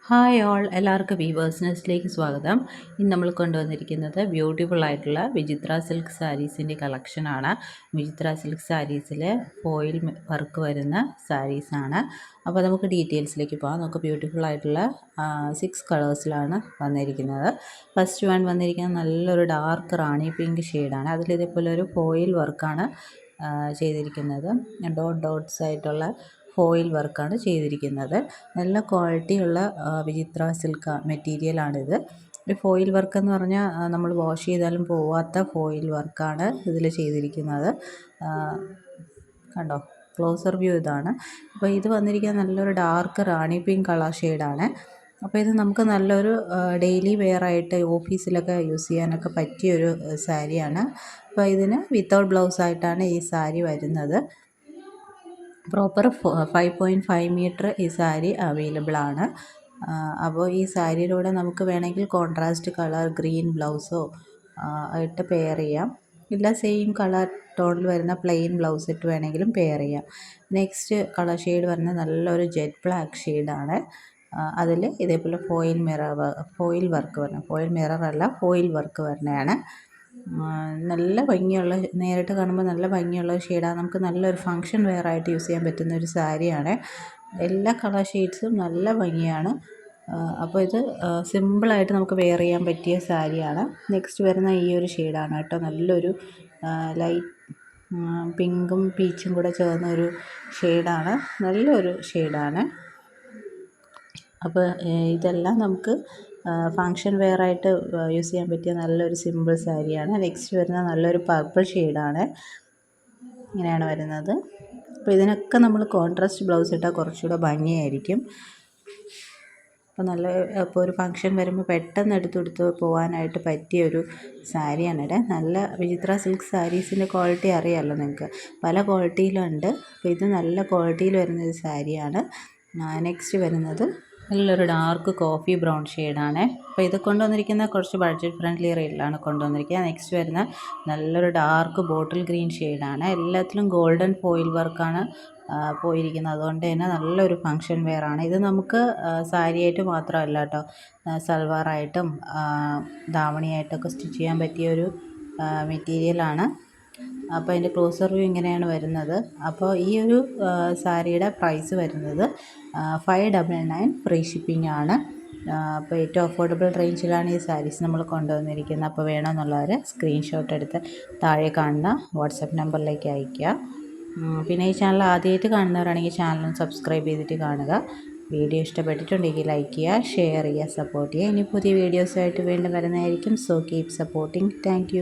Hi all, എല്ലാവർക്കും weavers നെസ്റ്റിലേക്ക് സ്വാഗതം. ഇന്ന് നമ്മൾ കൊണ്ടുവന്നിരിക്കുന്നത് ബ്യൂട്ടിഫുൾ ആയിട്ടുള്ള വിചിത്ര സിൽക്ക് സാരീസിൻ്റെ കളക്ഷനാണ്. വിചിത്ര സിൽക്ക് സാരീസിൽ ഫോയിൽ വർക്ക് വരുന്ന സാരീസാണ്. അപ്പോൾ നമുക്ക് ഡീറ്റെയിൽസിലേക്ക് പോകാം. നമുക്ക് ബ്യൂട്ടിഫുൾ ആയിട്ടുള്ള 6 കളേഴ്സിലാണ് വന്നിരിക്കുന്നത്. ഫസ്റ്റ് വൺ വന്നിരിക്കുന്നത് നല്ലൊരു ഡാർക്ക് റാണി പിങ്ക് ഷെയ്ഡാണ്. അതിലിതേപോലെ ഒരു ഫോയിൽ വർക്കാണ് ചെയ്തിരിക്കുന്നത്. ഡോട്ട്സ് ആയിട്ടുള്ള ഫോയിൽ വർക്കാണ് ചെയ്തിരിക്കുന്നത്. നല്ല ക്വാളിറ്റിയുള്ള വിചിത്ര സിൽക്ക് മെറ്റീരിയലാണിത്. ഈ ഫോയിൽ വർക്ക് എന്ന് പറഞ്ഞാൽ നമ്മൾ വാഷ് ചെയ്താലും പോവാത്ത ഫോയിൽ വർക്കാണ് ഇതിൽ ചെയ്തിരിക്കുന്നത്. കണ്ടോ, ക്ലോസർ വ്യൂ ഇതാണ്. അപ്പോൾ ഇത് വന്നിരിക്കുന്നത് നല്ലൊരു ഡാർക്ക് റാണി പിങ്ക് കളർ ഷെയ്ഡാണ്. അപ്പോൾ ഇത് നമുക്ക് നല്ലൊരു ഡെയിലി വെയർ ആയിട്ട് ഓഫീസിലൊക്കെ യൂസ് ചെയ്യാനൊക്കെ പറ്റിയൊരു സാരിയാണ്. അപ്പോൾ ഇതിന് വിത്തൗട്ട് ബ്ലൗസ് ആയിട്ടാണ് ഈ സാരി വരുന്നത്. പ്രോപ്പർ 5.5 മീറ്റർ ഈ സാരി അവൈലബിൾ ആണ്. അപ്പോൾ ഈ സാരിയിലൂടെ നമുക്ക് വേണമെങ്കിൽ കോൺട്രാസ്റ്റ് കളർ ഗ്രീൻ ബ്ലൗസോ ഇട്ട് പെയർ ചെയ്യാം. ഇല്ല സെയിം കളർ ടോണിൽ വരുന്ന പ്ലെയിൻ ബ്ലൗസ് ഇട്ട് വേണമെങ്കിലും പെയർ ചെയ്യാം. നെക്സ്റ്റ് കളർ ഷെയ്ഡ് വരുന്നത് നല്ലൊരു ജെറ്റ് ബ്ലാക്ക് ഷെയ്ഡാണ്. അതിൽ ഇതേപോലെ ഫോയിൽ വർക്ക് വരുന്നത്, ഫോയിൽ മിറർ അല്ല ഫോയിൽ വർക്ക് വരുന്നതാണ്. നല്ല ഭംഗിയുള്ള, നേരിട്ട് കാണുമ്പോൾ നല്ല ഭംഗിയുള്ള ഷെയ്ഡാണ്. നമുക്ക് നല്ലൊരു ഫങ്ഷൻ വെയർ ആയിട്ട് യൂസ് ചെയ്യാൻ പറ്റുന്ന ഒരു സാരിയാണ്. എല്ലാ കളർ ഷെയ്ഡ്സും നല്ല ഭംഗിയാണ്. അപ്പോൾ ഇത് സിമ്പിളായിട്ട് നമുക്ക് വെയർ ചെയ്യാൻ പറ്റിയ സാരിയാണ്. നെക്സ്റ്റ് വരുന്ന ഈ ഒരു ഷെയ്ഡാണ് കേട്ടോ. നല്ലൊരു ലൈറ്റ് പിങ്കും പീച്ചും കൂടെ ചേർന്ന ഒരു ഷെയ്ഡാണ്. നല്ലൊരു ഷെയ്ഡാണ്. അപ്പോൾ ഇതെല്ലാം നമുക്ക് ഫങ്ഷൻ വെയർ ആയിട്ട് യൂസ് ചെയ്യാൻ പറ്റിയ നല്ലൊരു സിമ്പിൾ സാരിയാണ്. നെക്സ്റ്റ് വരുന്ന നല്ലൊരു പർപ്പിൾ ഷെയ്ഡാണ്. ഇങ്ങനെയാണ് വരുന്നത്. അപ്പോൾ ഇതിനൊക്കെ നമ്മൾ കോൺട്രാസ്റ്റ് ബ്ലൗസ് ഇട്ടാൽ കുറച്ചുകൂടെ ഭംഗിയായിരിക്കും. അപ്പോൾ ഒരു ഫങ്ഷൻ വരുമ്പോൾ പെട്ടെന്ന് എടുത്ത് പോകാനായിട്ട് പറ്റിയൊരു സാരിയാണിത്. നല്ല വിചിത്ര സിൽക്ക് സാരീസിൻ്റെ ക്വാളിറ്റി അറിയാമല്ലോ നിങ്ങൾക്ക്, പല ക്വാളിറ്റിയിലുണ്ട്. അപ്പോൾ ഇത് നല്ല ക്വാളിറ്റിയിൽ വരുന്നൊരു സാരിയാണ്. നെക്സ്റ്റ് വരുന്നത് നല്ലൊരു ഡാർക്ക് കോഫി ബ്രൗൺ ഷെയ്ഡാണ്. അപ്പോൾ ഇത് കൊണ്ടുവന്നിരിക്കുന്ന കുറച്ച് ബഡ്ജറ്റ് ഫ്രണ്ട്ലി റേറ്റിലാണ് കൊണ്ടുവന്നിരിക്കുന്നത്. നെക്സ്റ്റ് വരുന്ന നല്ലൊരു ഡാർക്ക് ബോട്ടിൽ ഗ്രീൻ ഷെയ്ഡാണ്. എല്ലാത്തിലും ഗോൾഡൻ ഫോയിൽ വർക്കാണ് പോയിരിക്കുന്നത്. അതുകൊണ്ട് തന്നെ നല്ലൊരു ഫങ്ഷൻ വെയർ ആണ്. ഇത് നമുക്ക് സാരിയായിട്ട് മാത്രമല്ല കേട്ടോ, സൽവാറായിട്ടും ധാവണിയായിട്ടൊക്കെ സ്റ്റിച്ച് ചെയ്യാൻ പറ്റിയൊരു മെറ്റീരിയലാണ്. അപ്പോൾ അതിൻ്റെ ക്ലോസർ വ്യൂ ഇങ്ങനെയാണ് വരുന്നത്. അപ്പോൾ ഈ ഒരു സാരിയുടെ പ്രൈസ് വരുന്നത് 599 ഫ്രീ ഷിപ്പിംഗ് ആണ്. അപ്പോൾ ഏറ്റവും അഫോർഡബിൾ റേഞ്ചിലാണ് ഈ സാരീസ് നമ്മൾ കൊണ്ടുവന്നിരിക്കുന്നത്. അപ്പോൾ വേണമെന്നുള്ളവർ സ്ക്രീൻഷോട്ട് എടുത്ത് താഴെ കാണുന്ന വാട്സപ്പ് നമ്പറിലേക്ക് അയയ്ക്കുക. പിന്നെ ഈ ചാനൽ ആദ്യമായിട്ട് കാണുന്നവരാണെങ്കിൽ ചാനൽ സബ്സ്ക്രൈബ് ചെയ്തിട്ട് കാണുക. വീഡിയോ ഇഷ്ടപ്പെട്ടിട്ടുണ്ടെങ്കിൽ ലൈക്ക് ചെയ്യുക, ഷെയർ ചെയ്യുക, സപ്പോർട്ട് ചെയ്യുക. ഇനി പുതിയ വീഡിയോസുമായിട്ട് വീണ്ടും വരുന്നതായിരിക്കും. So keep supporting. Thank you.